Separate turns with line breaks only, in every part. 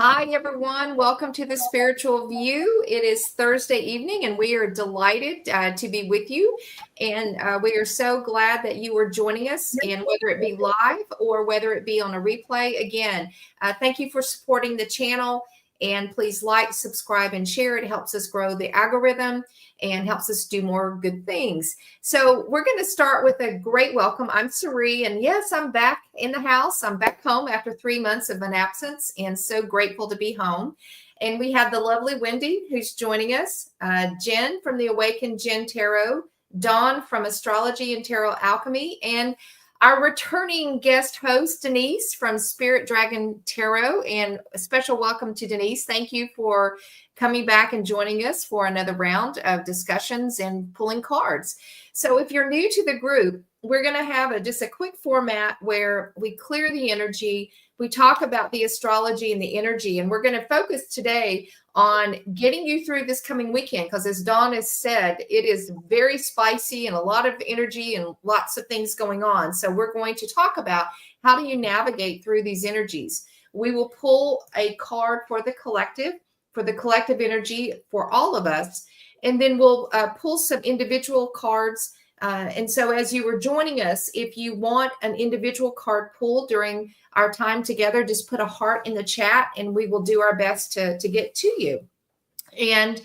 Hi, everyone. Welcome to the Spiritual View. It is Thursday evening, and we are delighted to be with you. And we are so glad that you are joining us, and whether it be live or whether it be on a replay. Again, thank you for supporting the channel. And please like, subscribe, and share. It helps us grow the algorithm and helps us do more good things. So we're going to start with a great welcome. I'm Sari, and yes, I'm back in the house. I'm back home after 3 months of an absence, and so grateful to be home. And we have the lovely Wendy who's joining us, Jen from the Awakened Jen Tarot, Dawn from Astrology and Tarot Alchemy, and our returning guest host, Denise from Spirit Dragon Tarot. And a special welcome to Denise. Thank you for coming back and joining us for another round of discussions and pulling cards. So if you're new to the group, we're going to have just a quick format where we clear the energy. We talk about the astrology and the energy, and we're going to focus today on getting you through this coming weekend, because as Dawn has said, it is very spicy and a lot of energy and lots of things going on. So we're going to talk about how do you navigate through these energies. We will pull a card for the collective energy for all of us, and then we'll pull some individual cards. And so as you were joining us, if you want an individual card pulled during our time together, just put a heart in the chat and we will do our best to get to you. And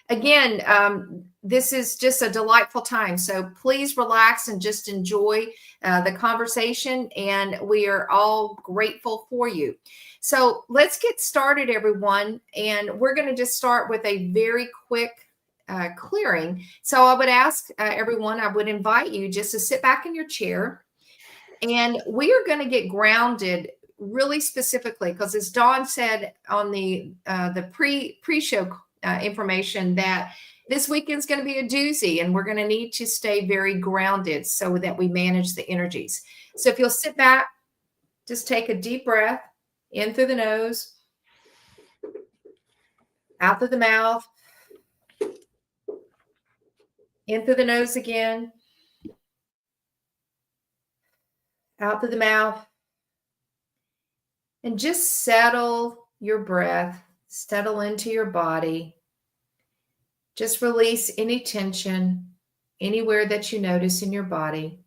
again, this is just a delightful time. So please relax and just enjoy the conversation. And we are all grateful for you. So let's get started, everyone. And we're going to just start with a very quick clearing. So I would ask everyone, I would invite you just to sit back in your chair, and we are going to get grounded really specifically, because as Dawn said on the pre-show information, that this weekend's going to be a doozy, and we're going to need to stay very grounded so that we manage the energies. So if you'll sit back, just take a deep breath in through the nose, out through the mouth, in through the nose again, out through the mouth, and just settle your breath, settle into your body. Just release any tension anywhere that you notice in your body.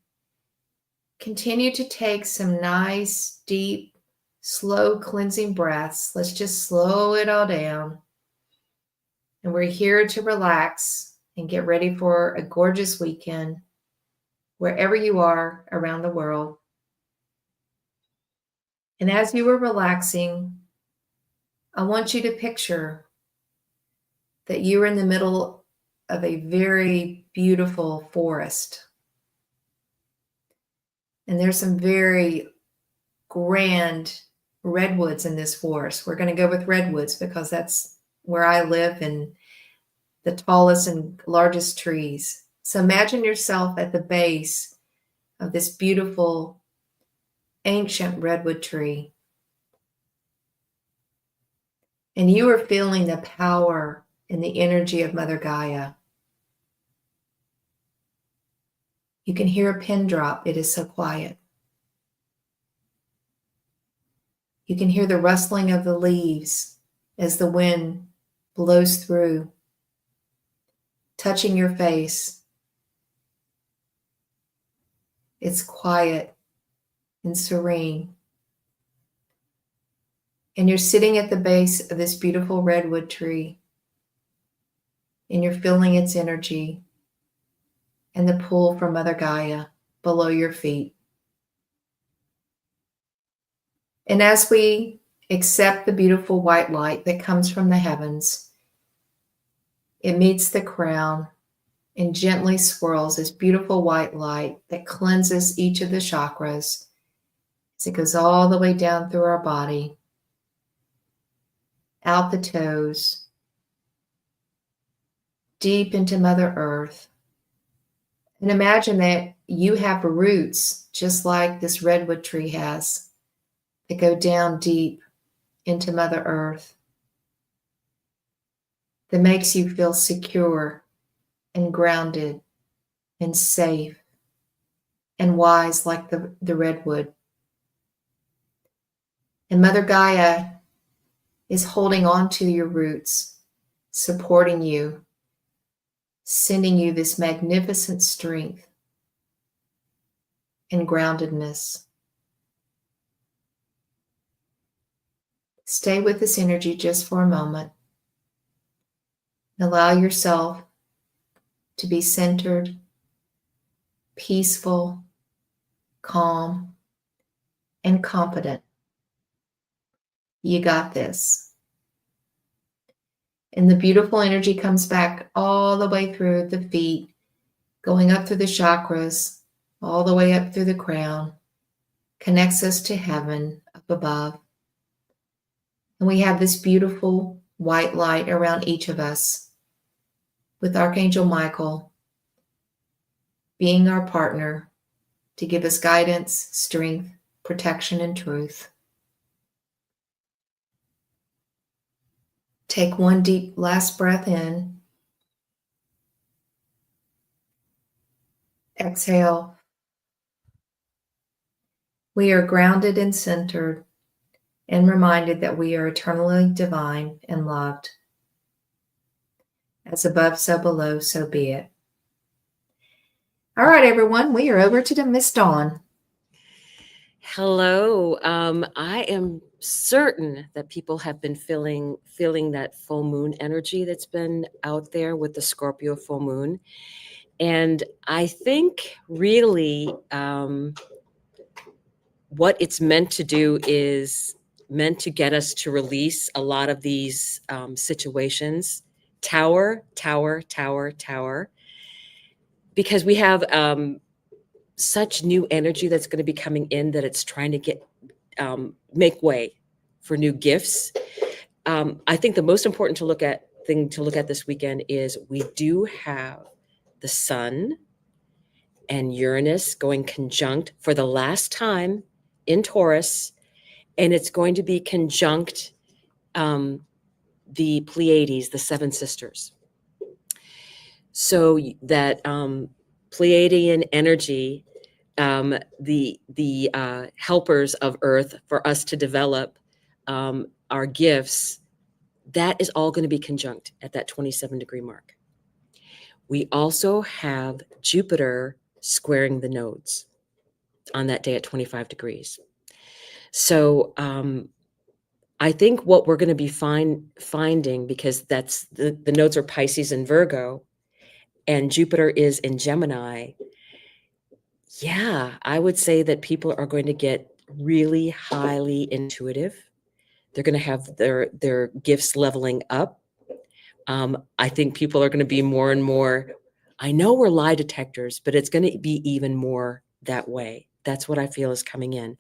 Continue to take some nice, deep, slow cleansing breaths. Let's just slow it all down. And we're here to relax and get ready for a gorgeous weekend wherever you are around the world. And as you are relaxing, I want you to picture that you're in the middle of a very beautiful forest. And there's some very grand redwoods in this forest. We're going to go with redwoods because that's where I live, and the tallest and largest trees. So imagine yourself at the base of this beautiful ancient redwood tree. And you are feeling the power and the energy of Mother Gaia. You can hear a pin drop. It is so quiet. You can hear the rustling of the leaves as the wind blows through, touching your face. It's quiet and serene. And you're sitting at the base of this beautiful redwood tree, and you're feeling its energy and the pull from Mother Gaia below your feet. And as we accept the beautiful white light that comes from the heavens, it meets the crown and gently swirls this beautiful white light that cleanses each of the chakras as it goes all the way down through our body, out the toes, deep into Mother Earth. And imagine that you have roots just like this redwood tree has that go down deep into Mother Earth, that makes you feel secure and grounded and safe and wise like the redwood. And Mother Gaia is holding on to your roots, supporting you, sending you this magnificent strength and groundedness. Stay with this energy just for a moment. Allow yourself to be centered, peaceful, calm, and confident. You got this. And the beautiful energy comes back all the way through the feet, going up through the chakras, all the way up through the crown, connects us to heaven up above. And we have this beautiful white light around each of us, with Archangel Michael being our partner to give us guidance, strength, protection, and truth. Take one deep last breath in. Exhale. We are grounded and centered and reminded that we are eternally divine and loved. As above, so below, so be it. All right, everyone, we are over to the Miss Dawn.
Hello. I am certain that people have been feeling that full moon energy that's been out there with the Scorpio full moon. And I think really what it's meant to do is meant to get us to release a lot of these situations. Tower, because we have such new energy that's going to be coming in that it's trying to get make way for new gifts. I think the most important thing to look at this weekend is we do have the Sun and Uranus going conjunct for the last time in Taurus, and it's going to be conjunct the Pleiades, the seven sisters. So that Pleiadian energy, the helpers of Earth for us to develop our gifts, that is all going to be conjunct at that 27-degree mark. We also have Jupiter squaring the nodes on that day at 25 degrees. So I think what we're going to be finding, because that's the nodes are Pisces and Virgo, and Jupiter is in Gemini. Yeah, I would say that people are going to get really highly intuitive. They're going to have their gifts leveling up. I think people are going to be more and more, I know we're lie detectors, but it's going to be even more that way. That's what I feel is coming in.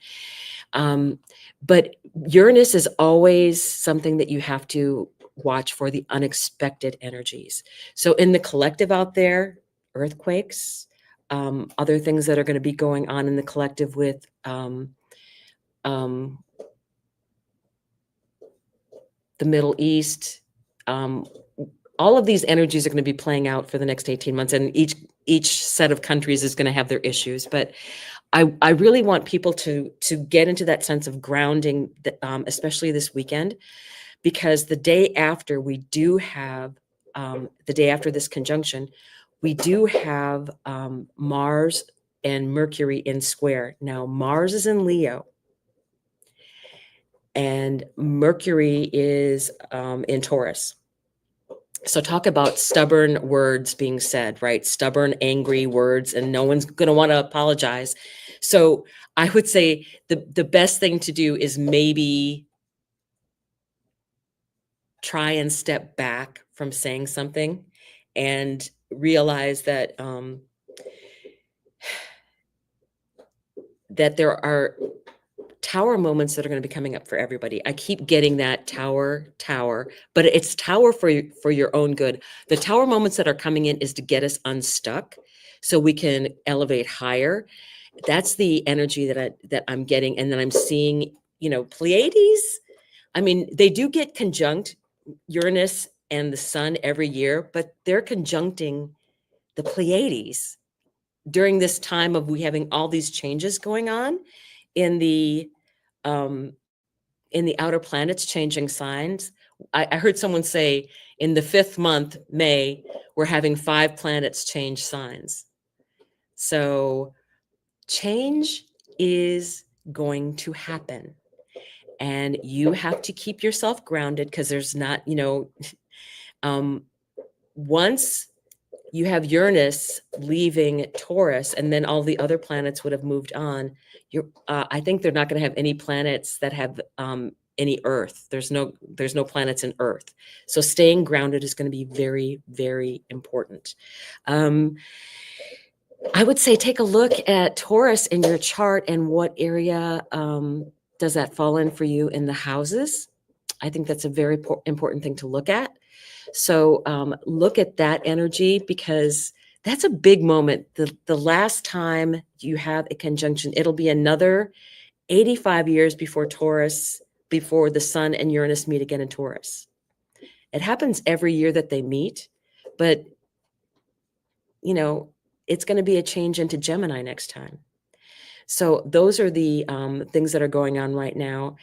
But Uranus is always something that you have to watch for, the unexpected energies. So in the collective out there, earthquakes, other things that are going to be going on in the collective with the Middle East, all of these energies are going to be playing out for the next 18 months, and each set of countries is going to have their issues. But I really want people to get into that sense of grounding, especially this weekend, because the day after we do have, the day after this conjunction, we do have Mars and Mercury in square. Now, Mars is in Leo, and Mercury is in Taurus. So talk about stubborn words being said, right? Stubborn, angry words, and no one's going to want to apologize. So I would say the best thing to do is maybe try and step back from saying something and realize that that there are tower moments that are going to be coming up for everybody. I keep getting that tower, but it's tower for your own good. The tower moments that are coming in is to get us unstuck so we can elevate higher. That's the energy that I'm getting. And then I'm seeing, Pleiades. I mean, they do get conjunct Uranus and the Sun every year, but they're conjuncting the Pleiades during this time of we having all these changes going on in the in the outer planets changing signs. I heard someone say in the 5th month, May, we're having 5 planets change signs. So change is going to happen. And you have to keep yourself grounded, because there's not, once you have Uranus leaving Taurus, and then all the other planets would have moved on. I think they're not going to have any planets that have any Earth. There's no planets in Earth. So staying grounded is going to be very, very important. I would say take a look at Taurus in your chart and what area does that fall in for you in the houses. I think that's a very important thing to look at. So look at that energy, because that's a big moment. The last time you have a conjunction, it'll be another 85 years before the Sun and Uranus meet again in Taurus. It happens every year that they meet, but it's going to be a change into Gemini next time. So those are the things that are going on right now.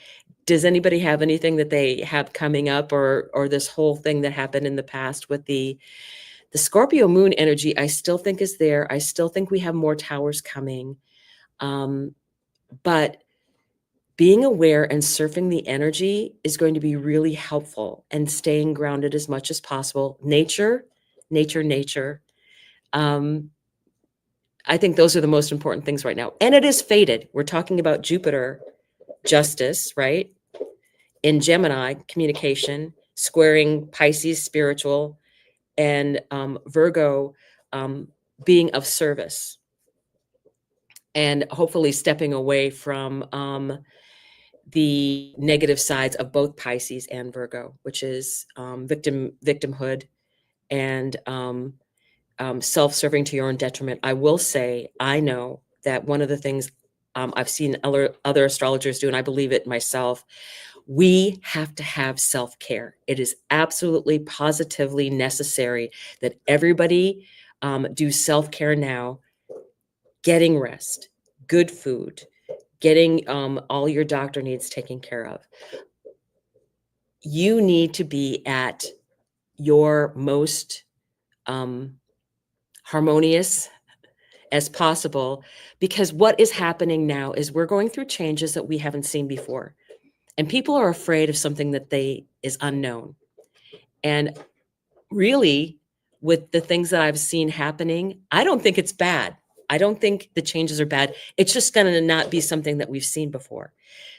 Does anybody have anything that they have coming up, or this whole thing that happened in the past with the Scorpio moon energy? I still think is there. I still think we have more towers coming. But being aware and surfing the energy is going to be really helpful, and staying grounded as much as possible. Nature. I think those are the most important things right now. And it is fated. We're talking about Jupiter, justice, right? In Gemini, communication, squaring Pisces, spiritual, and Virgo, being of service. And hopefully stepping away from the negative sides of both Pisces and Virgo, which is victimhood and self-serving to your own detriment. I will say, I know that one of the things I've seen other astrologers do, and I believe it myself, we have to have self-care. It is absolutely positively necessary that everybody do self-care now, getting rest, good food, getting all your doctor needs taken care of. You need to be at your most harmonious as possible, because what is happening now is we're going through changes that we haven't seen before, and people are afraid of something that is unknown. And really, with the things that I've seen happening, I don't think it's bad. I don't think the changes are bad. It's just going to not be something that we've seen before.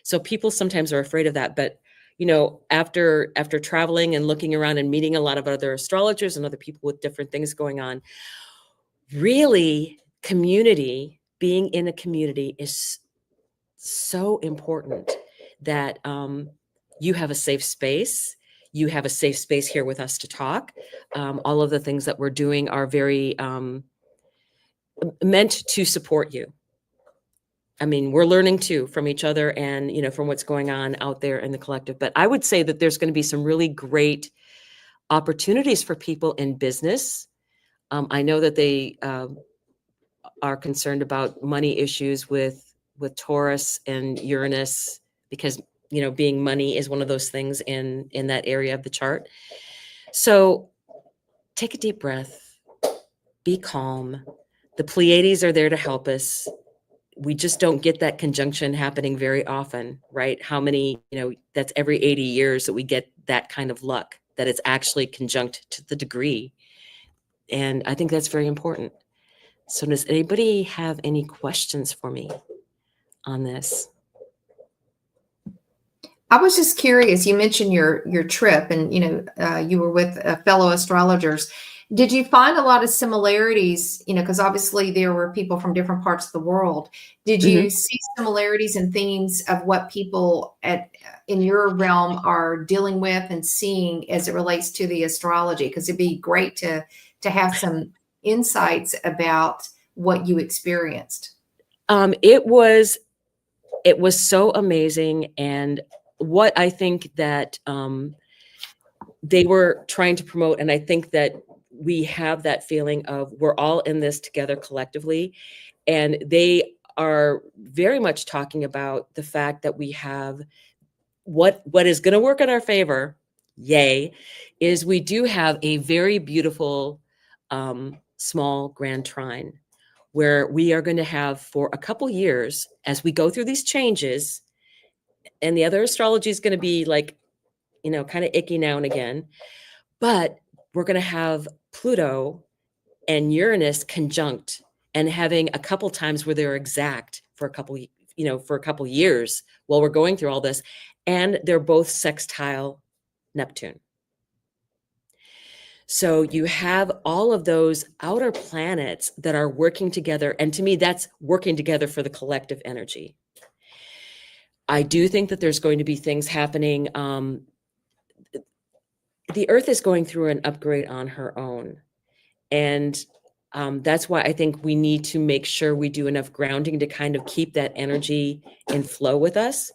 So people sometimes are afraid of that. But after traveling and looking around and meeting a lot of other astrologers and other people with different things going on, really, being in a community is so important, that you have a safe space. You have a safe space here with us to talk. All of the things that we're doing are very meant to support you. I mean, we're learning too from each other, and from what's going on out there in the collective. But I would say that there's going to be some really great opportunities for people in business. I know that they are concerned about money issues with Taurus and Uranus, because being money is one of those things in that area of the chart. So take a deep breath, be calm. The Pleiades are there to help us. We just don't get that conjunction happening very often, right? How many, that's every 80 years that we get that kind of luck, that it's actually conjunct to the degree. And I think that's very important. So does anybody have any questions for me on this?
I was just curious. You mentioned your trip, and you were with fellow astrologers. Did you find a lot of similarities? Because obviously there were people from different parts of the world. Did you see similarities and themes of what people in your realm are dealing with and seeing as it relates to the astrology? Because it'd be great to have some insights about what you experienced.
It was so amazing. And what I think that they were trying to promote, and I think that we have that feeling of we're all in this together collectively. And they are very much talking about the fact that we have what is going to work in our favor, yay, is we do have a very beautiful small grand trine where we are going to have for a couple years as we go through these changes. And the other astrology is going to be like, kind of icky now and again, but we're going to have Pluto and Uranus conjunct and having a couple times where they're exact for a couple years while we're going through all this. And they're both sextile Neptune. So you have all of those outer planets that are working together. And to me, that's working together for the collective energy. I do think that there's going to be things happening. The Earth is going through an upgrade on her own. And that's why I think we need to make sure we do enough grounding to kind of keep that energy in flow with us.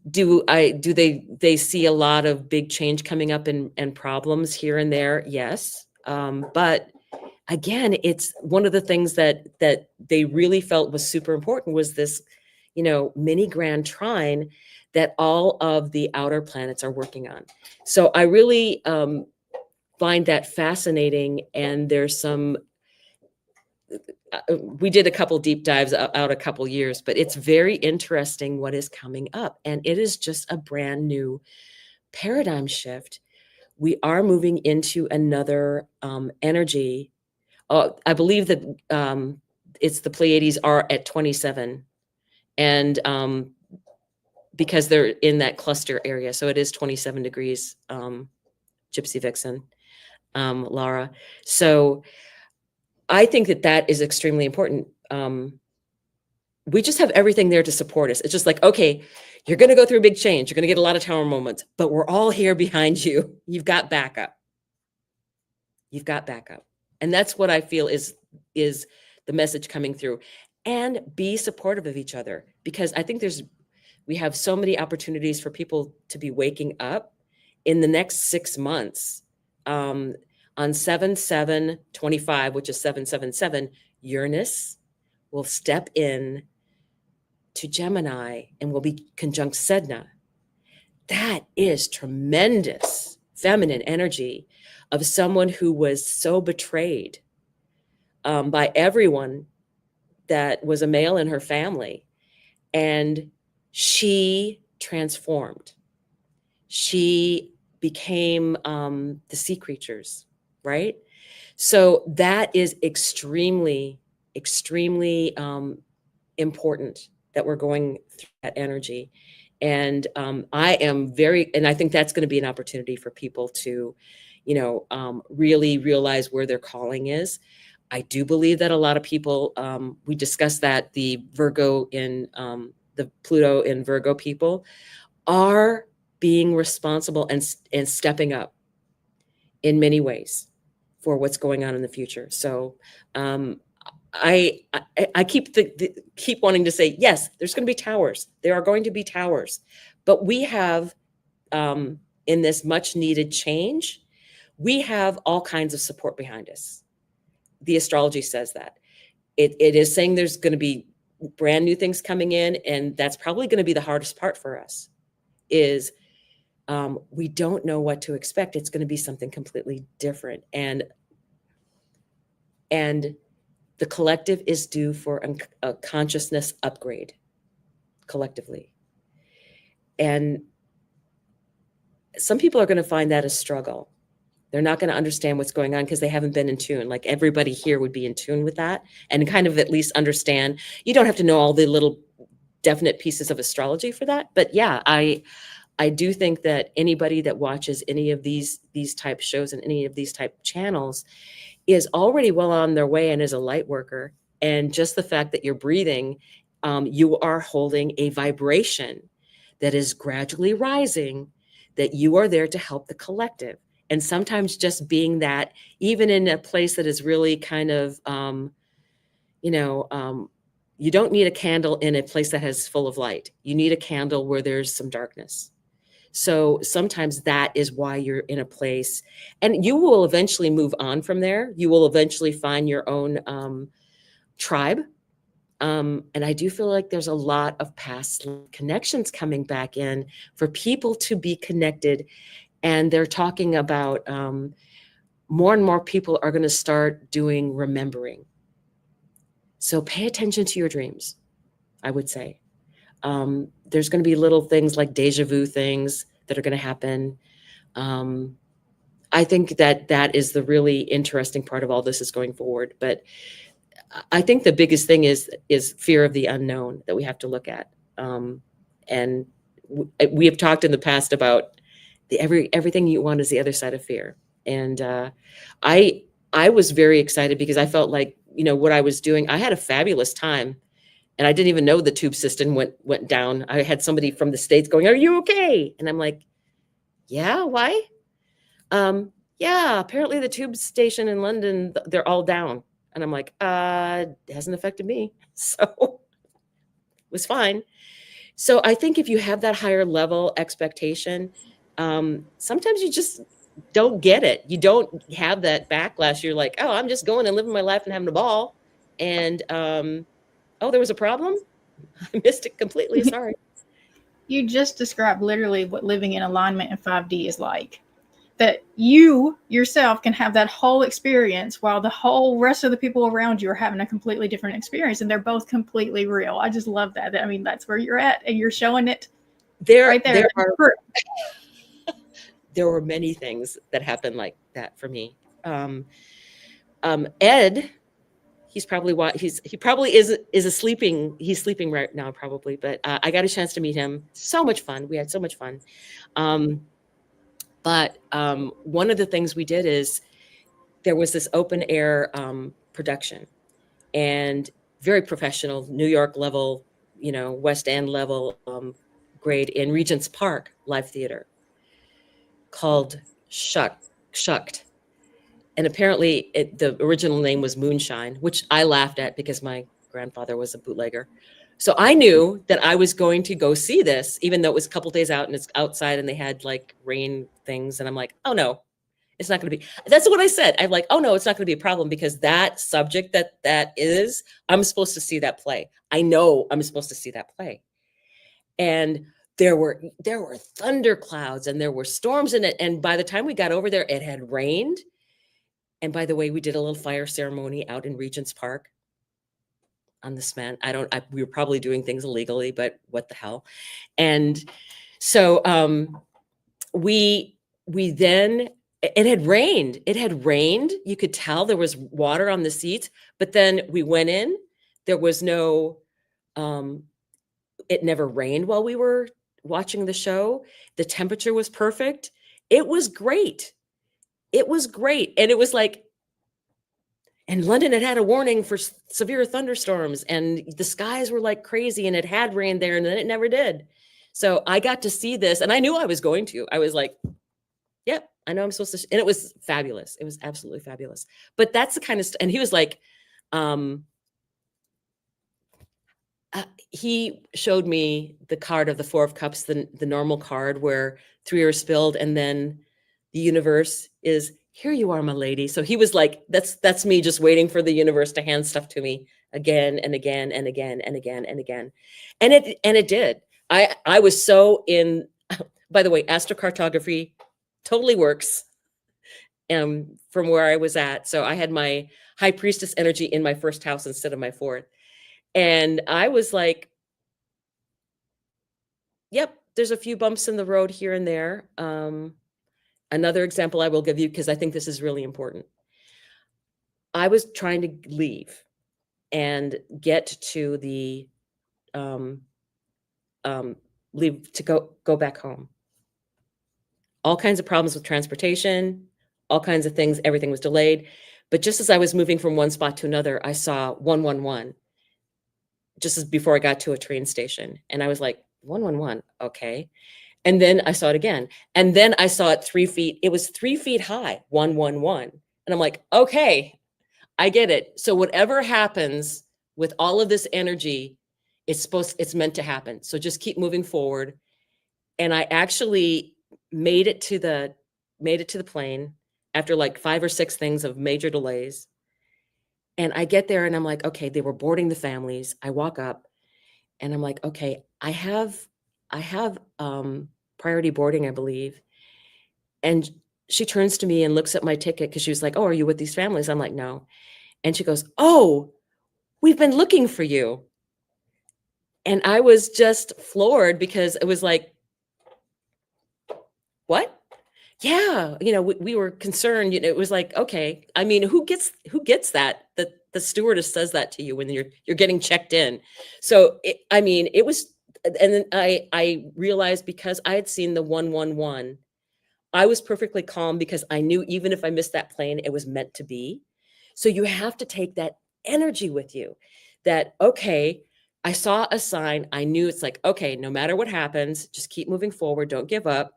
Do they see a lot of big change coming up and problems here and there? Yes. But again, it's one of the things that they really felt was super important was this, mini grand trine that all of the outer planets are working on. So I really find that fascinating. And there's some, we did a couple deep dives out a couple years, but it's very interesting what is coming up. And it is just a brand new paradigm shift. We are moving into another energy. I believe that it's the Pleiades are at 27. And because they're in that cluster area. So it is 27 degrees, Gypsy Vixen, Laura. So I think that is extremely important. We just have everything there to support us. It's just like, okay, you're going to go through a big change. You're going to get a lot of tower moments, but we're all here behind you. You've got backup. You've got backup. And that's what I feel is the message coming through. And be supportive of each other, because I think we have so many opportunities for people to be waking up in the next 6 months. On 7/7/25, which is 777, Uranus will step in to Gemini and will be conjunct Sedna. That is tremendous feminine energy of someone who was so betrayed by everyone that was a male in her family. And she transformed. She became the sea creatures, right? So that is extremely, extremely important that we're going through that energy. And I think that's going to be an opportunity for people to, really realize where their calling is. I do believe that a lot of people, we discussed that the Virgo the Pluto in Virgo people are being responsible and stepping up in many ways for what's going on in the future. So I keep wanting to say, yes, there's going to be towers. There are going to be towers, but we have in this much needed change, we have all kinds of support behind us. The astrology says that. It is saying there's going to be brand new things coming in, and that's probably going to be the hardest part for us is we don't know what to expect. It's going to be something completely different. And the collective is due for a consciousness upgrade collectively. And some people are going to find that a struggle. They're not going to understand what's going on because they haven't been in tune. Like everybody here would be in tune with that and kind of at least understand. You don't have to know all the little definite pieces of astrology for that. But yeah, I do think that anybody that watches any of these type shows and any of these type channels is already well on their way and is a light worker. And just the fact that you're breathing, you are holding a vibration that is gradually rising, that you are there to help the collective. And sometimes just being that, even in a place that is really kind of, you don't need a candle in a place that has full of light. You need a candle where there's some darkness. So sometimes that is why you're in a place, and you will eventually move on from there. You will eventually find your own tribe. And I do feel like there's a lot of past connections coming back in for people to be connected. And they're talking about more and more people are going to start doing remembering. So pay attention to your dreams, I would say. There's going to be little things like deja vu things that are going to happen. I think that is the really interesting part of all this is going forward. But I think the biggest thing is fear of the unknown that we have to look at. And we have talked in the past about everything you want is the other side of fear. And I was very excited because I felt like, what I was doing, I had a fabulous time. And I didn't even know the tube system went down. I had somebody from the States going, "Are you okay?" And I'm like, "Yeah, why?" "Yeah, apparently the tube station in London, they're all down." And I'm like, it hasn't affected me. So it was fine. So I think if you have that higher level expectation, sometimes you just don't get it. You don't have that backlash. You're like, "Oh, I'm just going and living my life and having a ball." And, "Oh, there was a problem? I missed it completely. Sorry."
You just described literally what living in alignment in 5D is like. That you yourself can have that whole experience while the whole rest of the people around you are having a completely different experience, and they're both completely real. I just love that. I mean, that's where you're at, and you're showing it right there.
There were many things that happened like that for me. Ed, he probably is sleeping. He's sleeping right now, probably. But I got a chance to meet him. So much fun. We had so much fun. But one of the things we did is there was this open air production, and very professional, New York level, West End level grade in Regent's Park Live Theater called Shucked. And apparently the original name was Moonshine, which I laughed at because my grandfather was a bootlegger. So I knew that I was going to go see this, even though it was a couple days out and it's outside and they had like rain things. And I'm like, "Oh no, it's not going to be." That's what I said. I'm like, "Oh no, it's not going to be a problem," because that subject that is, I'm supposed to see that play. I know I'm supposed to see that play. And there were thunderclouds and there were storms in it. And by the time we got over there, it had rained. And by the way, we did a little fire ceremony out in Regent's Park on the cement. We were probably doing things illegally, but what the hell? And so we then, it had rained. You could tell there was water on the seats, but then we went in, there was no, it never rained while we were watching the show. The temperature was perfect. It was great. And it was like, and London had a warning for severe thunderstorms, and the skies were like crazy, and it had rained there, and then it never did. So I got to see this, and I knew I was going to. I was like, "Yep, I know I'm supposed to." And it was fabulous. It was absolutely fabulous. But that's the kind of and he was like, he showed me the card of the Four of Cups, the normal card where 3 are spilled, and then the universe is, "Here you are, my lady." So he was like, that's me just waiting for the universe to hand stuff to me again and again and again and again and again. And it did. I was so in, by the way, astrocartography totally works from where I was at. So I had my high priestess energy in my first house instead of my fourth. And I was like, "Yep, there's a few bumps in the road here and there." Another example I will give you, because I think this is really important. I was trying to leave and get to the leave to go back home. All kinds of problems with transportation, all kinds of things. Everything was delayed. But just as I was moving from one spot to another, I saw 111 just as before I got to a train station. And I was like, 111, okay. And then I saw it again. And then I saw it 3 feet. It was 3 feet high, 111. And I'm like, okay, I get it. So whatever happens with all of this energy, it's meant to happen. So just keep moving forward. And I actually made it to the plane after like 5 or 6 things of major delays. And I get there and I'm like, okay, they were boarding the families. I walk up and I'm like, okay, I have priority boarding, I believe. And she turns to me and looks at my ticket because she was like, oh, are you with these families? I'm like, no. And she goes, oh, we've been looking for you. And I was just floored because it was like, what? Yeah, we were concerned. It was like, okay. I mean, who gets that? That the stewardess says that to you when you're getting checked in. So it was, and then I realized because I had seen the 111, I was perfectly calm because I knew even if I missed that plane, it was meant to be. So you have to take that energy with you. That okay, I saw a sign. I knew it's like, okay, no matter what happens, just keep moving forward. Don't give up.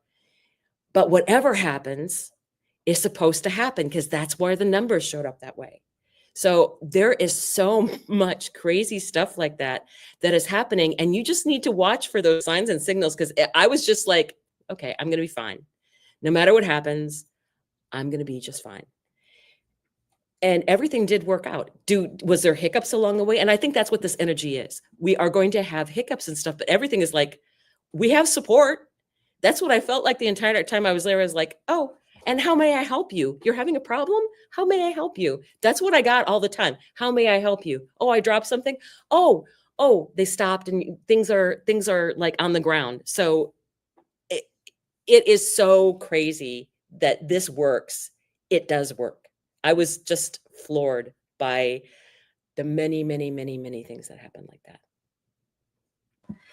But whatever happens is supposed to happen because that's where the numbers showed up that way. So there is so much crazy stuff like that is happening. And you just need to watch for those signs and signals because I was just like, okay, I'm going to be fine. No matter what happens, I'm going to be just fine. And everything did work out. Was there hiccups along the way? And I think that's what this energy is. We are going to have hiccups and stuff, but everything is like, we have support. That's what I felt like the entire time I was there. I was like, oh, and how may I help you? You're having a problem? How may I help you? That's what I got all the time. How may I help you? Oh, I dropped something. Oh, they stopped and things are like on the ground. So it is so crazy that this works. It does work. I was just floored by the many, many, many, many things that happen like that.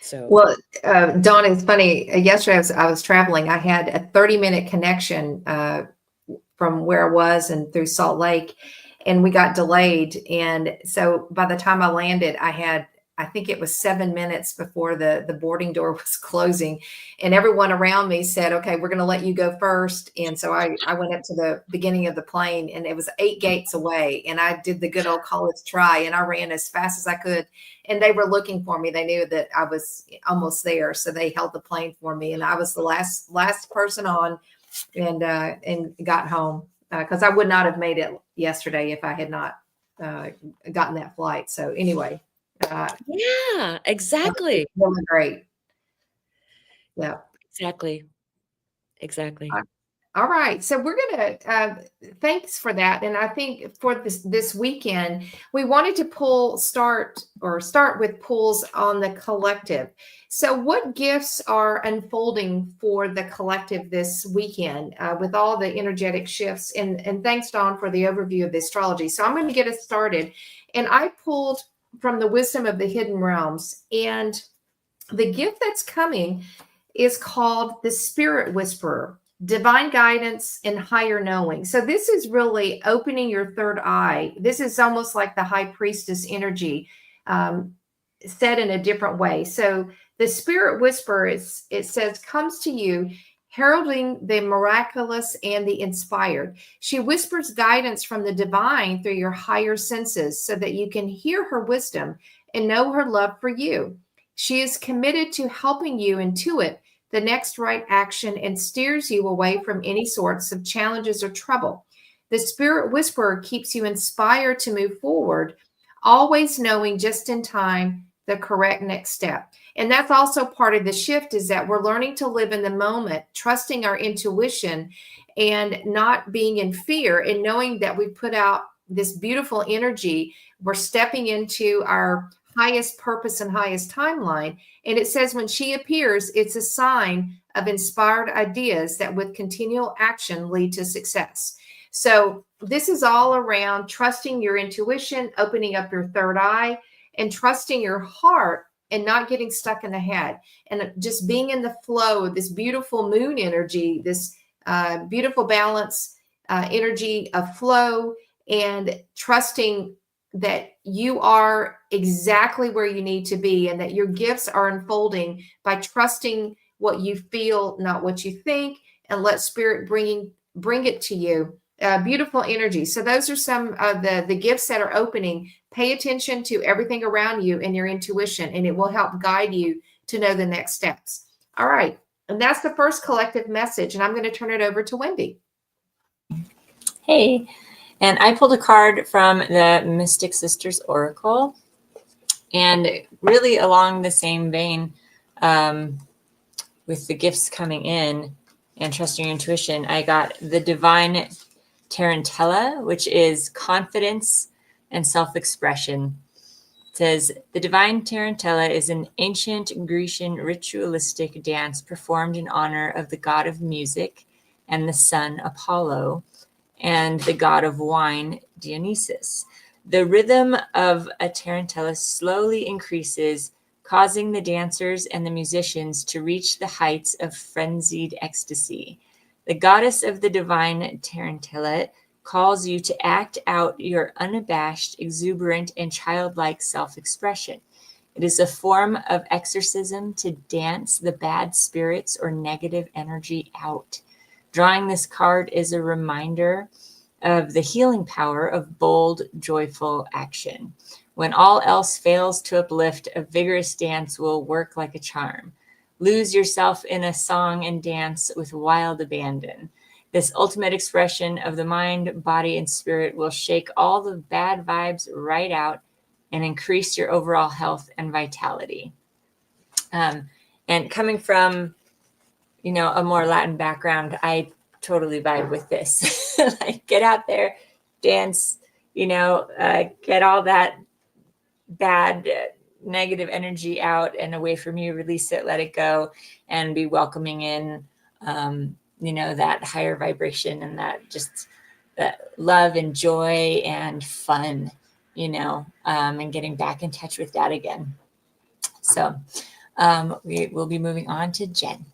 So,
well, Dawn, it's funny. Yesterday I was traveling. I had a 30-minute connection from where I was and through Salt Lake, and we got delayed. And so by the time I landed, I think it was 7 minutes before the boarding door was closing, and everyone around me said, okay, we're going to let you go first. And so I went up to the beginning of the plane, and it was 8 gates away. And I did the good old college try, and I ran as fast as I could. And they were looking for me. They knew that I was almost there. So they held the plane for me. And I was the last person on and got home because I would not have made it yesterday if I had not gotten that flight. So anyway.
Yeah, exactly.
Really great. Yeah.
Exactly.
All right. So we're going to, thanks for that. And I think for this weekend, we wanted to start with pulls on the collective. So what gifts are unfolding for the collective this weekend with all the energetic shifts? And thanks, Dawn, for the overview of the astrology. So I'm going to get us started. And I pulled from the wisdom of the hidden realms. And the gift that's coming is called the Spirit Whisperer. Divine guidance and higher knowing. So this is really opening your third eye. This is almost like the high priestess energy said in a different way. So the Spirit Whisperer, it says, comes to you heralding the miraculous and the inspired. She whispers guidance from the divine through your higher senses so that you can hear her wisdom and know her love for you. She is committed to helping you intuit the next right action and steers you away from any sorts of challenges or trouble. The Spirit Whisperer keeps you inspired to move forward, always knowing just in time the correct next step. And that's also part of the shift, is that we're learning to live in the moment, trusting our intuition and not being in fear, and knowing that we put out this beautiful energy. We're stepping into our highest purpose and highest timeline. And it says when she appears, it's a sign of inspired ideas that with continual action lead to success. So this is all around trusting your intuition, opening up your third eye, and trusting your heart and not getting stuck in the head, and just being in the flow of this beautiful moon energy, this beautiful balance energy of flow, and trusting that you are exactly where you need to be, and that your gifts are unfolding by trusting what you feel, not what you think, and let Spirit bring it to you. Beautiful energy. So those are some of the gifts that are opening. Pay attention to everything around you and your intuition, and it will help guide you to know the next steps. All right. And that's the first collective message. And I'm going to turn it over to Wendy.
Hey. And I pulled a card from the Mystic Sisters Oracle. And really along the same vein, with the gifts coming in and trusting your intuition, I got the Divine Tarantella, which is confidence and self-expression. It says, the Divine Tarantella is an ancient Grecian ritualistic dance performed in honor of the god of music and the sun Apollo and the god of wine Dionysus. The rhythm of a tarantella slowly increases, causing the dancers and the musicians to reach the heights of frenzied ecstasy. The goddess of the divine tarantella calls you to act out your unabashed, exuberant, and childlike self-expression. It is a form of exorcism to dance the bad spirits or negative energy out. Drawing this card is a reminder of the healing power of bold, joyful action. When all else fails to uplift, a vigorous dance will work like a charm. Lose yourself in a song and dance with wild abandon. This ultimate expression of the mind, body, and spirit will shake all the bad vibes right out and increase your overall health and vitality. And coming from, a more Latin background, I totally vibe with this. Like, get out there, dance, get all that bad negative energy out and away from you, release it, let it go, and be welcoming in, that higher vibration and that love and joy and fun, and getting back in touch with that again. So we will be moving on to Jen.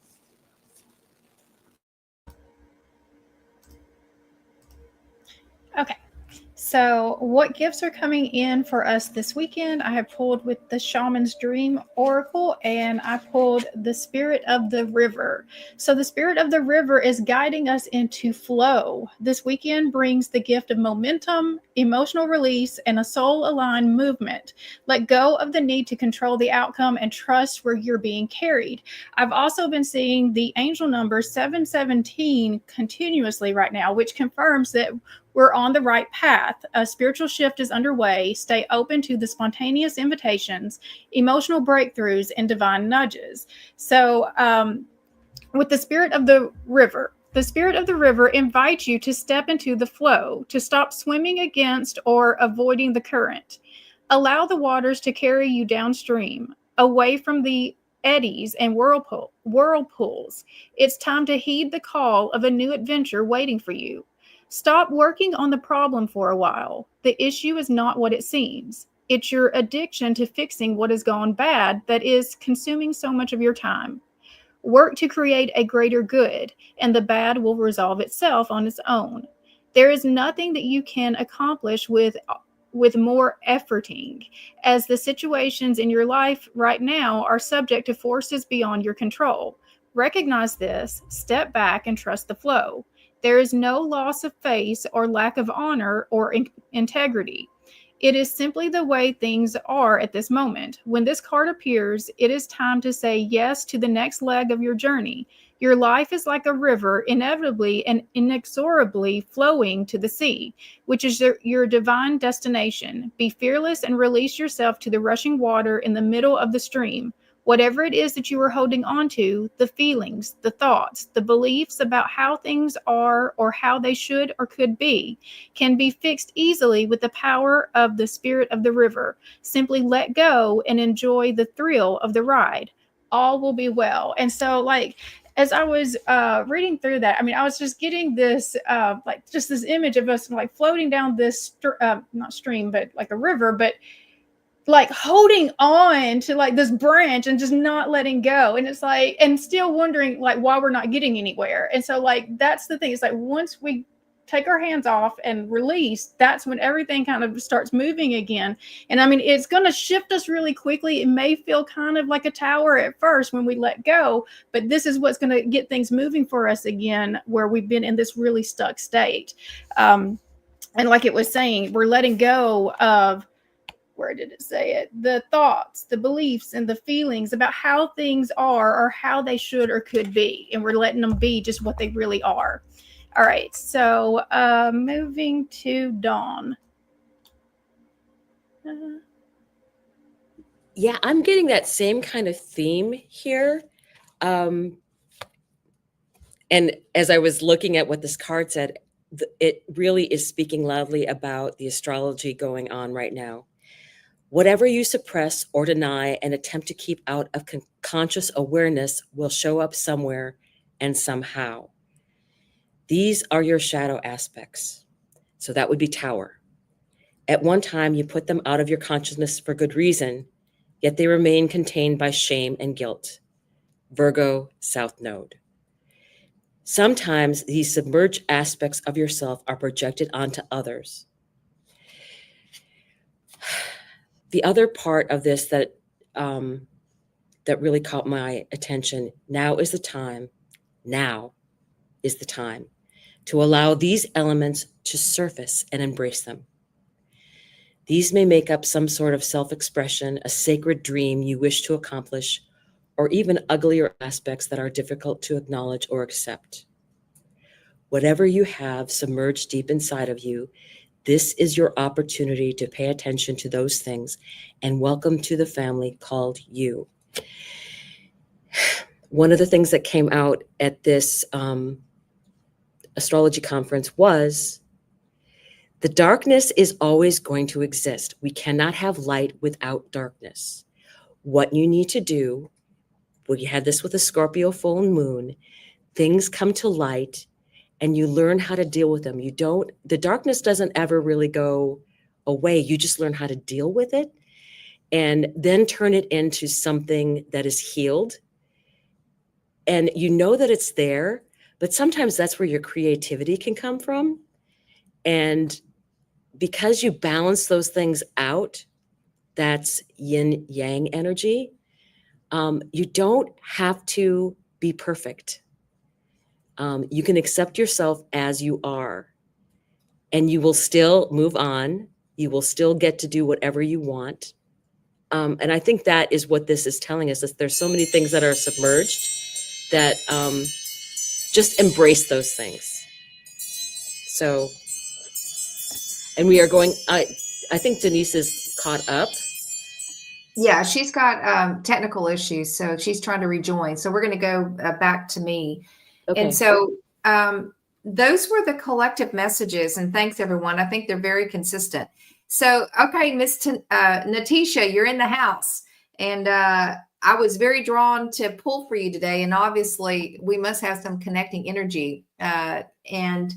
Okay. So what gifts are coming in for us this weekend? I have pulled with the Shaman's Dream Oracle, and I pulled the Spirit of the River. So the Spirit of the River is guiding us into flow. This weekend brings the gift of momentum, emotional release, and a soul-aligned movement. Let go of the need to control the outcome and trust where you're being carried. I've also been seeing the angel number 717 continuously right now, which confirms that we're on the right path. A spiritual shift is underway. Stay open to the spontaneous invitations, emotional breakthroughs, and divine nudges. So with the Spirit of the River invites you to step into the flow, to stop swimming against or avoiding the current. Allow the waters to carry you downstream, away from the eddies and whirlpools. It's time to heed the call of a new adventure waiting for you. Stop working on the problem for a while. The issue is not what it seems. It's your addiction to fixing what has gone bad that is consuming so much of your time. Work to create a greater good, and the bad will resolve itself on its own. There is nothing that you can accomplish with more efforting, as the situations in your life right now are subject to forces beyond your control. Recognize this, step back, and trust the flow. There is no loss of face or lack of honor or integrity. It is simply the way things are at this moment. When this card appears, it is time to say yes to the next leg of your journey. Your life is like a river, inevitably and inexorably flowing to the sea, which is your divine destination. Be fearless and release yourself to the rushing water in the middle of the stream. Whatever it is that you are holding on to, the feelings, the thoughts, the beliefs about how things are or how they should or could be, can be fixed easily with the power of the Spirit of the River. Simply let go and enjoy the thrill of the ride. All will be well. And so, as I was reading through that, I was just getting this, just this image of us floating down this, not stream, but like a river, but holding on to this branch and just not letting go. And it's and still wondering why we're not getting anywhere. And so that's the thing. It's once we take our hands off and release, that's when everything kind of starts moving again. And it's going to shift us really quickly. It may feel kind of like a tower at first when we let go, but this is what's going to get things moving for us again, where we've been in this really stuck state. And like it was saying, we're letting go of, where did it say it? The thoughts, the beliefs, and the feelings about how things are or how they should or could be. And we're letting them be just what they really are. All right, so moving to Dawn.
Yeah, I'm getting that same kind of theme here. And as I was looking at what this card said, it really is speaking loudly about the astrology going on right now. Whatever you suppress or deny and attempt to keep out of conscious awareness will show up somewhere and somehow. These are your shadow aspects. So that would be Tower. At one time, you put them out of your consciousness for good reason, yet they remain contained by shame and guilt. Virgo, South Node. Sometimes these submerged aspects of yourself are projected onto others. The other part of this that really caught my attention, now is the time to allow these elements to surface and embrace them. These may make up some sort of self-expression, a sacred dream you wish to accomplish, or even uglier aspects that are difficult to acknowledge or accept. Whatever you have submerged deep inside of you, this is your opportunity to pay attention to those things and welcome to the family called you. One of the things that came out at this astrology conference was the darkness is always going to exist. We cannot have light without darkness. What you need to do, we had this with a Scorpio full moon, things come to light and you learn how to deal with them. The darkness doesn't ever really go away. You just learn how to deal with it and then turn it into something that is healed. And you know that it's there, but sometimes that's where your creativity can come from. And because you balance those things out, that's yin yang energy. You don't have to be perfect. You can accept yourself as you are, and you will still move on. You will still get to do whatever you want. And I think that is what this is telling us, is there's so many things that are submerged that just embrace those things. So, and we are going, I think Denise is caught up.
Yeah, she's got technical issues, so she's trying to rejoin. So we're going to go back to me.
Okay.
And so those were the collective messages, and thanks everyone. I think they're very consistent. So, okay, Miss Natisha, you're in the house, and I was very drawn to pull for you today, and obviously we must have some connecting energy. And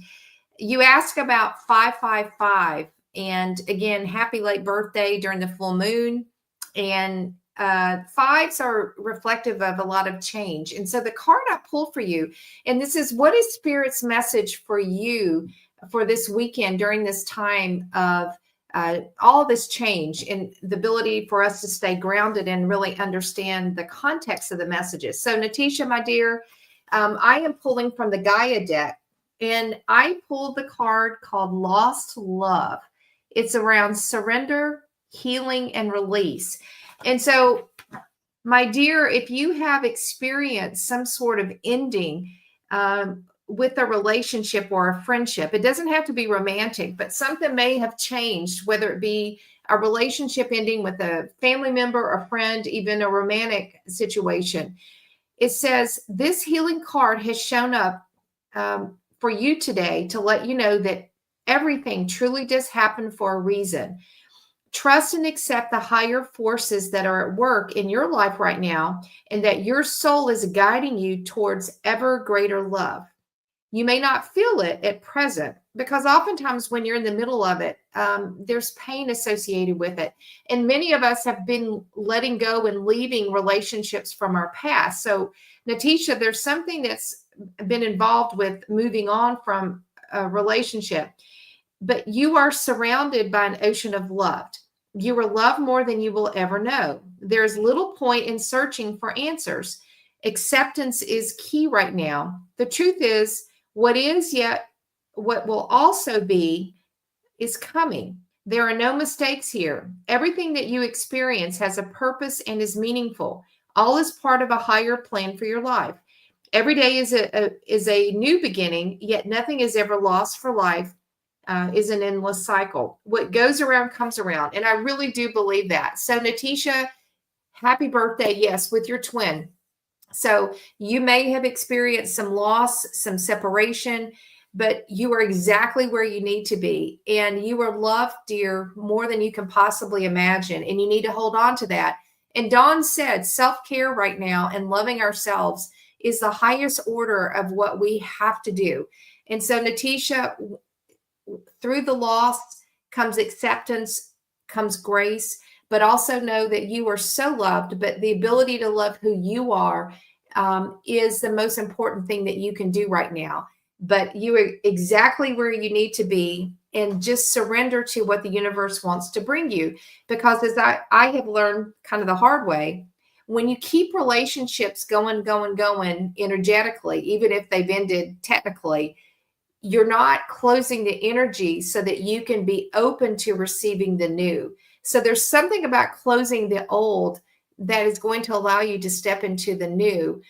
you asked about 555, and again, happy late birthday during the full moon. And fives are reflective of a lot of change. And so the card I pulled for you, and this is what is Spirit's message for you for this weekend during this time of all this change, and the ability for us to stay grounded and really understand the context of the messages. So Natisha, my dear, I am pulling from the Gaia deck, and I pulled the card called Lost Love. It's around surrender, healing, and release. And so, my dear, if you have experienced some sort of ending with a relationship or a friendship, it doesn't have to be romantic, but something may have changed, whether it be a relationship ending with a family member, a friend, even a romantic situation. It says this healing card has shown up for you today to let you know that everything truly does happen for a reason. Trust and accept the higher forces that are at work in your life right now, and that your soul is guiding you towards ever greater love. You may not feel it at present, because oftentimes when you're in the middle of it, there's pain associated with it. And many of us have been letting go and leaving relationships from our past. So, Natisha, there's something that's been involved with moving on from a relationship. But you are surrounded by an ocean of love. You are loved more than you will ever know. There's little point in searching for answers. Acceptance is key right now. The truth is, what is yet what will also be is coming. There are no mistakes here. Everything that you experience has a purpose and is meaningful. All is part of a higher plan for your life. Every day is a new beginning, yet nothing is ever lost, for life is an endless cycle. What goes around comes around. And I really do believe that. So Natisha, happy birthday. Yes, with your twin. So you may have experienced some loss, some separation, but you are exactly where you need to be. And you are loved, dear, more than you can possibly imagine. And you need to hold on to that. And Dawn said self-care right now and loving ourselves is the highest order of what we have to do. And so, Natisha, through the loss comes acceptance, comes grace, but also know that you are so loved. But the ability to love who you are is the most important thing that you can do right now. But you are exactly where you need to be, and just surrender to what the universe wants to bring you. Because as I have learned kind of the hard way, when you keep relationships going energetically, even if they've ended technically, you're not closing the energy so that you can be open to receiving the new. So there's something about closing the old that is going to allow you to step into the new,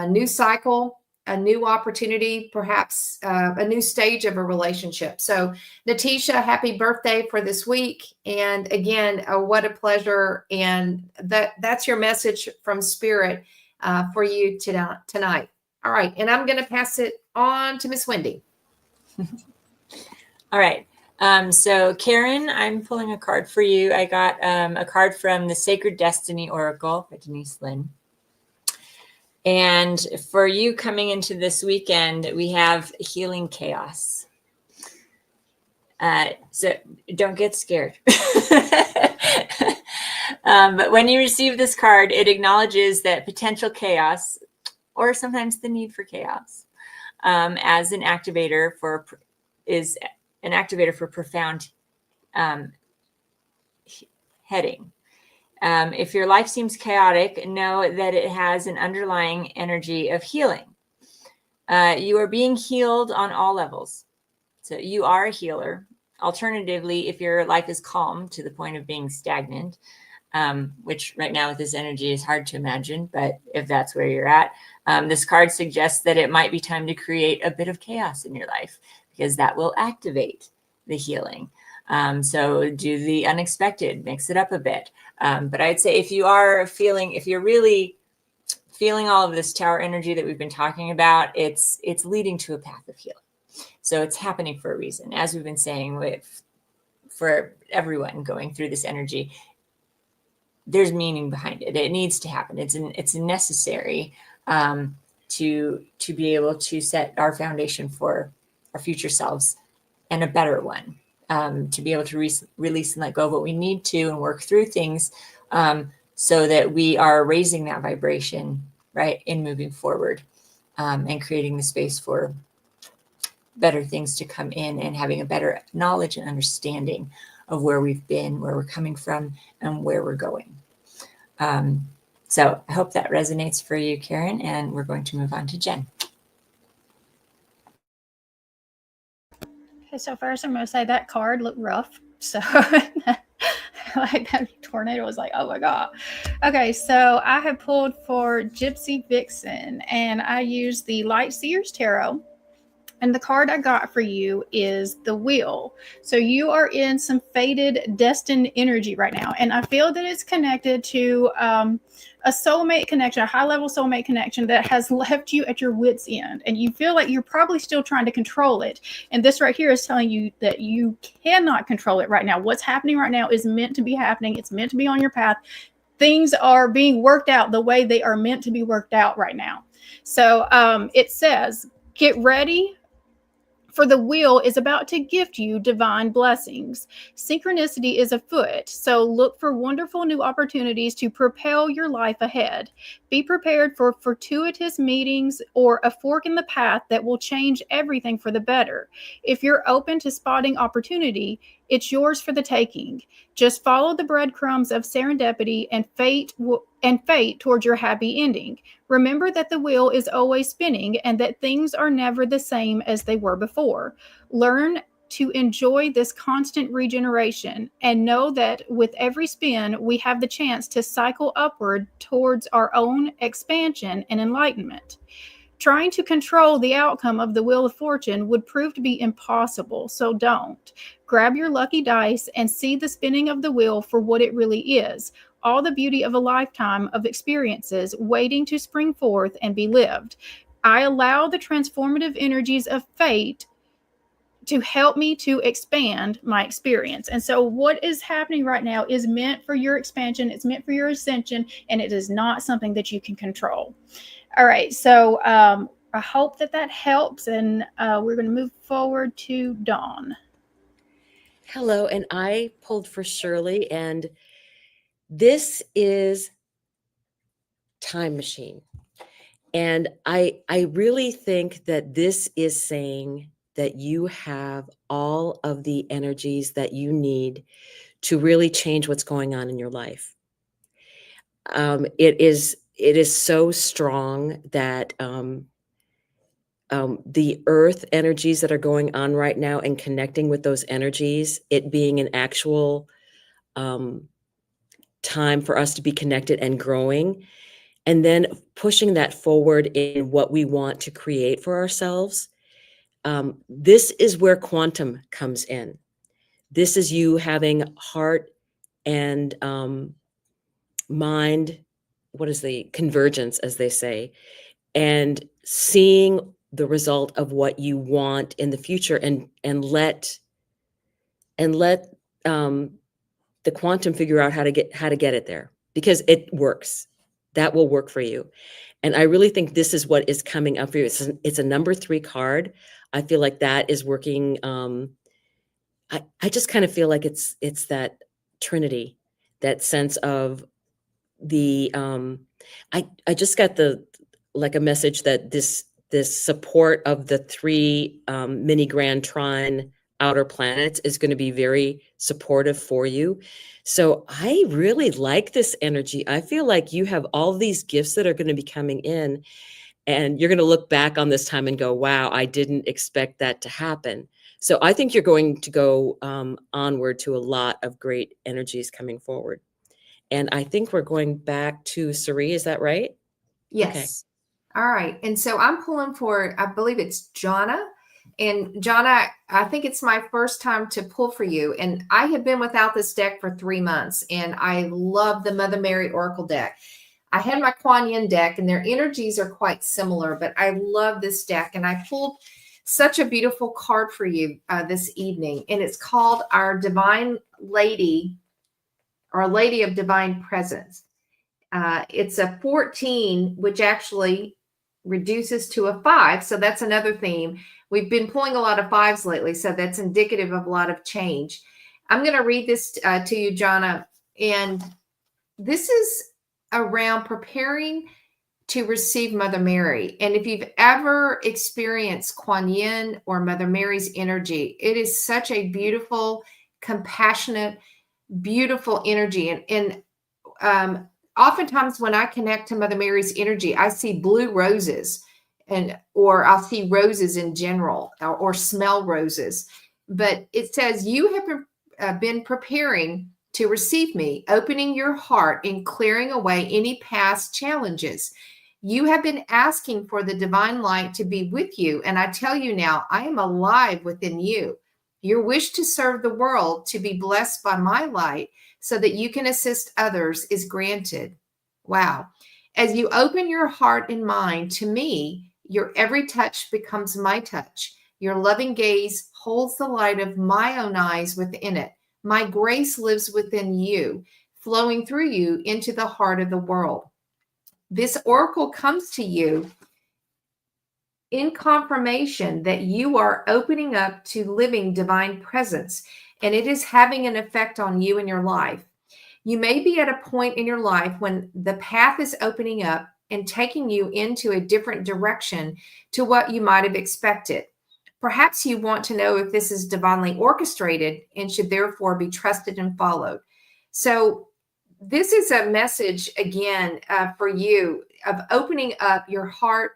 new cycle, a new opportunity, perhaps a new stage of a relationship. So Natisha, happy birthday for this week. And again, what a pleasure. And that's your message from Spirit for you tonight. All right. And I'm going to pass it on to Miss Wendy.
All right. So Karen, I'm pulling a card for you. I got a card from the Sacred Destiny Oracle by Denise Lynn. And for you coming into this weekend, we have healing chaos. So don't get scared. But when you receive this card, it acknowledges that potential chaos, or sometimes the need for chaos, as an activator for profound heading. If your life seems chaotic, know that it has an underlying energy of healing. You are being healed on all levels. So you are a healer. Alternatively, if your life is calm to the point of being stagnant, which right now with this energy is hard to imagine, but if that's where you're at, this card suggests that it might be time to create a bit of chaos in your life, because that will activate the healing. So do the unexpected, mix it up a bit. But I'd say if you're really feeling all of this tower energy that we've been talking about, it's leading to a path of healing. So it's happening for a reason. As we've been saying, for everyone going through this energy, there's meaning behind it. It needs to happen. It's necessary to be able to set our foundation for our future selves, and a better one, to be able to release and let go of what we need to and work through things, so that we are raising that vibration, right, in moving forward, and creating the space for better things to come in, and having a better knowledge and understanding of where we've been, where we're coming from, and where we're going. So I hope that resonates for you, Karen, and we're going to move on to Jen.
Okay, so first I'm going to say that card looked rough. So like that tornado was like, oh my God. Okay, so I have pulled for Gypsy Vixen, and I used the Light Seers Tarot. And the card I got for you is the Wheel. So you are in some fated, destined energy right now. And I feel that it's connected to a soulmate connection, a high-level soulmate connection that has left you at your wit's end. And you feel like you're probably still trying to control it. And this right here is telling you that you cannot control it right now. What's happening right now is meant to be happening. It's meant to be on your path. Things are being worked out the way they are meant to be worked out right now. So it says, get ready, for the wheel is about to gift you divine blessings. Synchronicity is afoot, so look for wonderful new opportunities to propel your life ahead. Be prepared for fortuitous meetings or a fork in the path that will change everything for the better. If you're open to spotting opportunity, it's yours for the taking. Just follow the breadcrumbs of serendipity and fate towards your happy ending. Remember that the wheel is always spinning and that things are never the same as they were before. Learn to enjoy this constant regeneration and know that with every spin, we have the chance to cycle upward towards our own expansion and enlightenment. Trying to control the outcome of the Wheel of Fortune would prove to be impossible, so don't. Grab your lucky dice and see the spinning of the wheel for what it really is. All the beauty of a lifetime of experiences waiting to spring forth and be lived. I allow the transformative energies of fate to help me to expand my experience. And so what is happening right now is meant for your expansion. It's meant for your ascension, and it is not something that you can control. All right. So I hope that helps. And we're going to move forward to Dawn.
Hello, and I pulled for Shirley, and this is Time Machine. And I really think that this is saying that you have all of the energies that you need to really change what's going on in your life. It is so strong that the earth energies that are going on right now and connecting with those energies, it being an actual time for us to be connected and growing, and then pushing that forward in what we want to create for ourselves. This is where quantum comes in. This is you having heart and mind, what is the convergence, as they say, and seeing the result of what you want in the future, and let the quantum figure out how to get it there, because it works. That will work for you. And I really think this is what is coming up for you. It's a number 3 card. I feel like that is working. I just kind of feel like it's that Trinity, that sense of the I just got a message that this support of the 3 mini grand trine outer planets is going to be very supportive for you. So I really like this energy. I feel like you have all these gifts that are going to be coming in, and you're going to look back on this time and go, wow, I didn't expect that to happen. So I think you're going to go onward to a lot of great energies coming forward. And I think we're going back to Sari. Is that right?
Yes.
Okay.
All right. And so I'm pulling for, I believe it's Jonna. And Jonna, I think it's my first time to pull for you. And I have been without this deck for 3 months, and I love the Mother Mary Oracle deck. I had my Kuan Yin deck, and their energies are quite similar, but I love this deck. And I pulled such a beautiful card for you this evening. And it's called our Divine Lady, or Lady of Divine Presence. It's a 14, which actually reduces to a 5. So that's another theme. We've been pulling a lot of 5s lately, so that's indicative of a lot of change. I'm going to read this to you, Jonna, and this is around preparing to receive Mother Mary. And if you've ever experienced Kuan Yin or Mother Mary's energy, it is such a beautiful, compassionate, beautiful energy. And oftentimes when I connect to Mother Mary's energy, I see blue roses, or I'll see roses in general, or smell roses. But it says, you have been preparing to receive me, opening your heart and clearing away any past challenges. You have been asking for the divine light to be with you. And I tell you now, I am alive within you. Your wish to serve the world, to be blessed by my light so that you can assist others, is granted. Wow. As you open your heart and mind to me, your every touch becomes my touch. Your loving gaze holds the light of my own eyes within it. My grace lives within you, flowing through you into the heart of the world. This oracle comes to you in confirmation that you are opening up to living divine presence, and it is having an effect on you and your life. You may be at a point in your life when the path is opening up and taking you into a different direction to what you might have expected. Perhaps you want to know if this is divinely orchestrated and should therefore be trusted and followed. So this is a message, again, for you, of opening up your heart,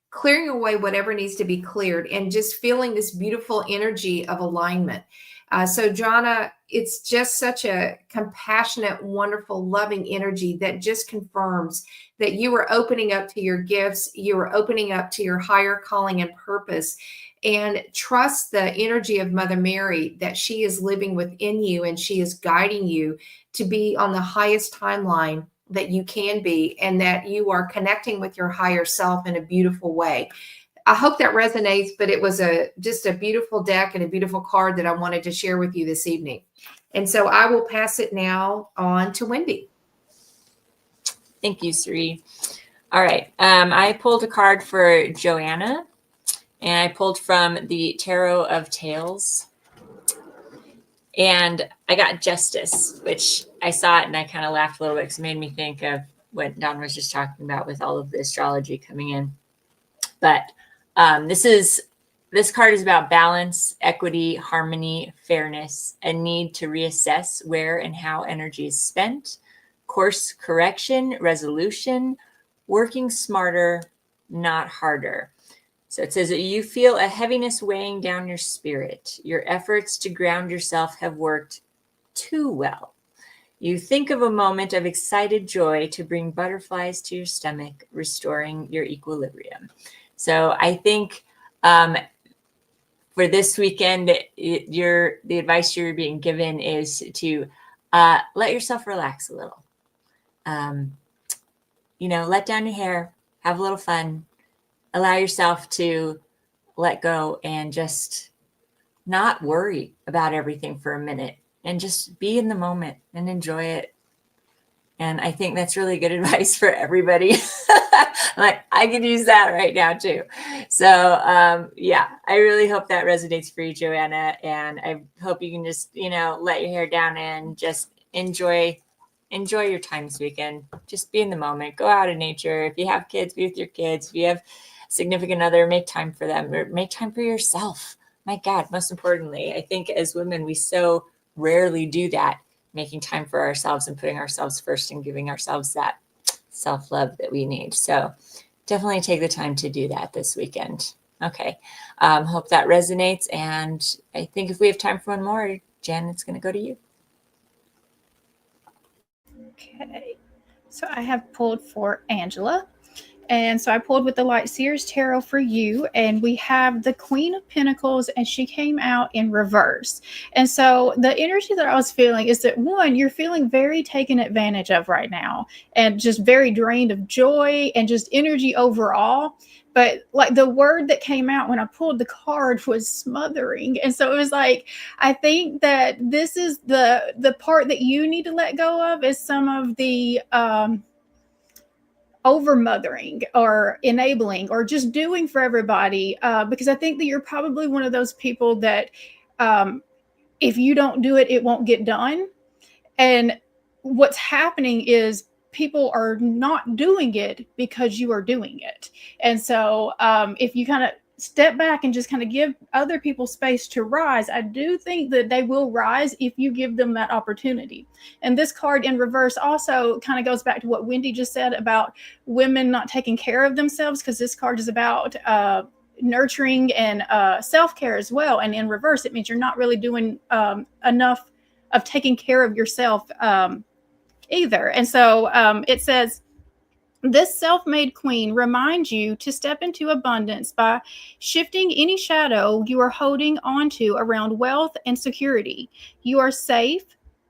clearing away whatever needs to be cleared, and just feeling this beautiful energy of alignment. So Jonna, it's just such a compassionate, wonderful, loving energy that just confirms that you are opening up to your gifts. You are opening up to your higher calling and purpose, and trust the energy of Mother Mary, that she is living within you and she is guiding you to be on the highest timeline that you can be, and that you are connecting with your higher self in a beautiful way. I hope that resonates, but it was just a beautiful deck and a beautiful card that I wanted to share with you this evening. And so I will pass it now on to Wendy.
Thank you, Sri. All right. I pulled a card for Joanna, and I pulled from the Tarot of Tales. And I got Justice, which I saw it and I kind of laughed a little bit because it made me think of what Don was just talking about with all of the astrology coming in. But this card is about balance, equity, harmony, fairness, a need to reassess where and how energy is spent, course correction, resolution, working smarter, not harder. So it says that you feel a heaviness weighing down your spirit. Your efforts to ground yourself have worked too well. You think of a moment of excited joy to bring butterflies to your stomach, restoring your equilibrium. So I think for this weekend, the advice you're being given is to let yourself relax a little. Let down your hair, have a little fun, allow yourself to let go and just not worry about everything for a minute and just be in the moment and enjoy it. And I think that's really good advice for everybody. Like, I could use that right now too. So I really hope that resonates for you, Joanna. And I hope you can just, let your hair down and just enjoy your time this weekend. Just be in the moment, go out in nature. If you have kids, be with your kids. If you have a significant other, make time for them, or make time for yourself. My God, most importantly, I think as women, we so rarely do that, making time for ourselves and putting ourselves first and giving ourselves that self-love that we need. So definitely take the time to do that this weekend. Okay. Hope that resonates. And I think if we have time for one more, Jen, it's going to go to you.
Okay. So I have pulled for Angela. And so I pulled with the Light Seers Tarot for you, and we have the Queen of Pentacles, and she came out in reverse. And so the energy that I was feeling is that, one, you're feeling very taken advantage of right now and just very drained of joy and just energy overall. But like the word that came out when I pulled the card was smothering. And so it was like, I think that this is the part that you need to let go of, is some of the over mothering or enabling or just doing for everybody, because I think that you're probably one of those people that if you don't do it, it won't get done. And what's happening is people are not doing it because you are doing it. And so if you kind of step back and just kind of give other people space to rise, I do think that they will rise if you give them that opportunity. And this card in reverse also kind of goes back to what Wendy just said about women not taking care of themselves, because this card is about nurturing and self-care as well. And in reverse, it means you're not really doing enough of taking care of yourself either. And so it says, this self-made queen reminds you to step into abundance by shifting any shadow you are holding onto around wealth and security. You are safe.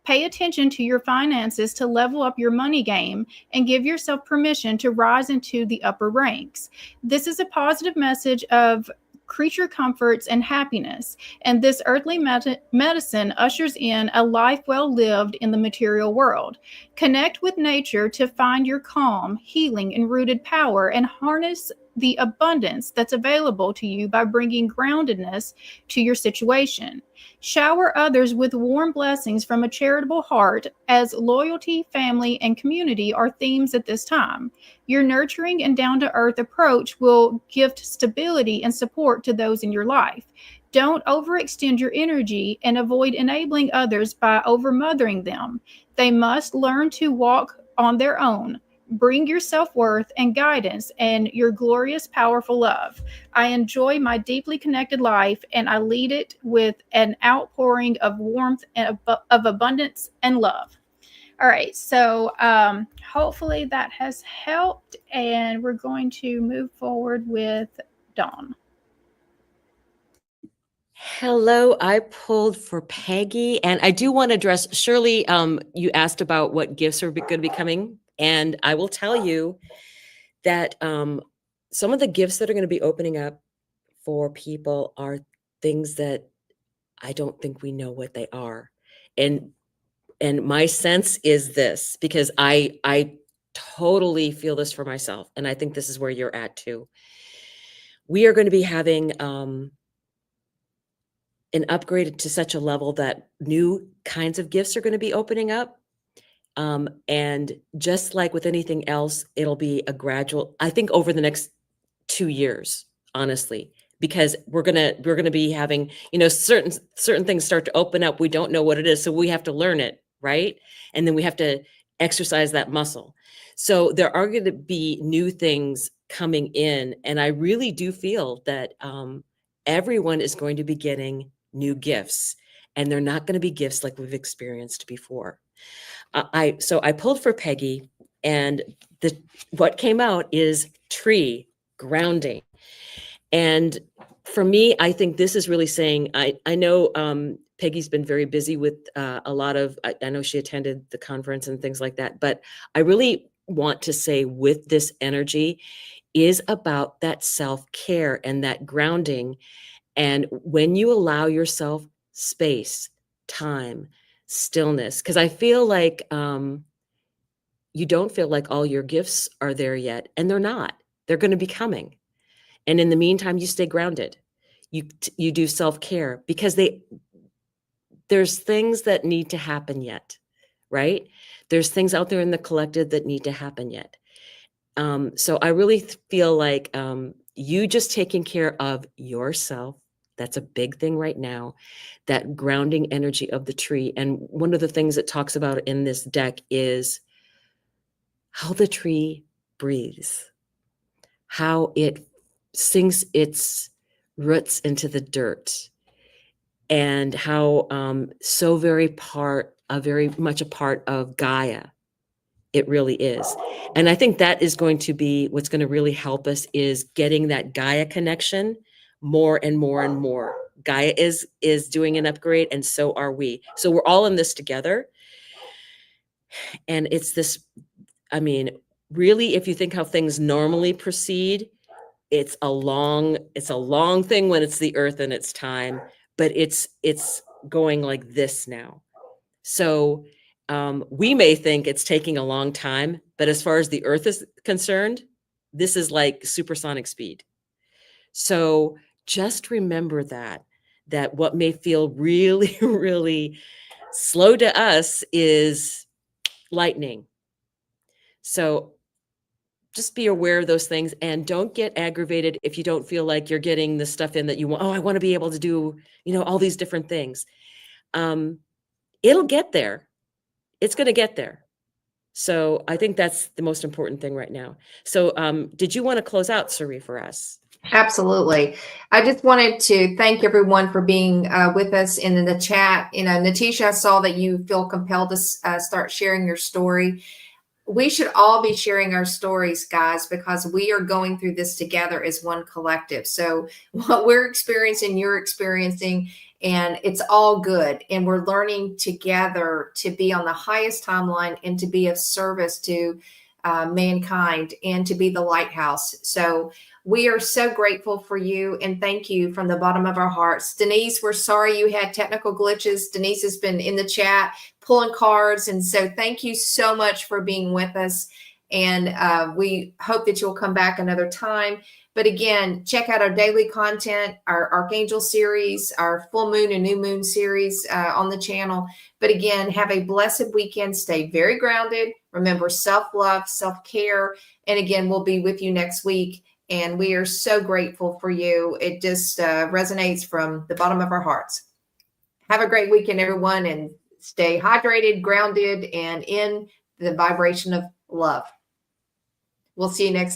Pay attention to your finances to level up your money game and give yourself permission to rise into the upper ranks. This is a positive message of creature comforts and happiness, and this earthly medicine ushers in a life well lived in the material world. Connect with nature to find your calm, healing, and rooted power, and harness the abundance that's available to you by bringing groundedness to your situation. Shower others with warm blessings from a charitable heart, as loyalty, family, and community are themes at this time. Your nurturing and down-to-earth approach will gift stability and support to those in your life. Don't overextend your energy and avoid enabling others by overmothering them. They must learn to walk on their own. bring your self-worth and guidance and your glorious, powerful love. I enjoy my deeply connected life, and I lead it with an outpouring of warmth and of abundance and love. All right, so hopefully that has helped, and we're going to move forward with Dawn.
Hello, I pulled for Peggy, and I do want to address Shirley. You asked about what gifts are going to be coming, and I will tell you that some of the gifts that are going to be opening up for people are things that I don't think we know what they are, and my sense is this, because I totally feel this for myself, and I think this is where you're at too. We are going to be having and upgraded to such a level that new kinds of gifts are going to be opening up. And just like with anything else, it'll be a gradual, I think, over the next 2 years, honestly, because we're gonna be having, certain things start to open up. We don't know what it is, so we have to learn it, right? And then we have to exercise that muscle. So there are going to be new things coming in, and I really do feel that everyone is going to be getting new gifts, and they're not going to be gifts like we've experienced before. So I pulled for Peggy, and what came out is tree, grounding. And for me, I think this is really saying, I know Peggy's been very busy with a lot of, I know she attended the conference and things like that, but I really want to say with this energy is about that self-care and that grounding. And when you allow yourself space, time, stillness, because I feel like you don't feel like all your gifts are there yet, and they're not. They're going to be coming. And in the meantime, you stay grounded. You do self-care, because there's things that need to happen yet, right? There's things out there in the collective that need to happen yet. So I really feel like you just taking care of yourself. That's a big thing right now, that grounding energy of the tree. And one of the things it talks about in this deck is how the tree breathes, how it sinks its roots into the dirt, and how very much a part of Gaia it really is. And I think that is going to be what's going to really help us, is getting that Gaia connection more and more and more. Gaia is doing an upgrade, and so are we. So we're all in this together. And it's this, I mean, really, if you think how things normally proceed, it's a long thing when it's the earth and it's time, but it's going like this now. So we may think it's taking a long time, but as far as the earth is concerned, this is like supersonic speed. So just remember that what may feel really, really slow to us is lightning. So just be aware of those things, and don't get aggravated if you don't feel like you're getting the stuff in that you want. Oh, I want to be able to do, all these different things. It'll get there. It's going to get there. So I think that's the most important thing right now. So did you want to close out, Suri, for us?
Absolutely. I just wanted to thank everyone for being with us in the chat. Natisha, I saw that you feel compelled to start sharing your story. We should all be sharing our stories, guys, because we are going through this together as one collective. So what we're experiencing, you're experiencing, and it's all good. And we're learning together to be on the highest timeline and to be of service to mankind and to be the lighthouse. So we are so grateful for you, and thank you from the bottom of our hearts. Denise, we're sorry you had technical glitches. Denise has been in the chat pulling cards, and so thank you so much for being with us. And we hope that you'll come back another time. But again, check out our daily content, our Archangel series, our full moon and new moon series on the channel. But again, have a blessed weekend. Stay very grounded. Remember self-love, self-care. And again, we'll be with you next week. And we are so grateful for you. It just resonates from the bottom of our hearts. Have a great weekend, everyone, and stay hydrated, grounded, and in the vibration of love. We'll see you next time.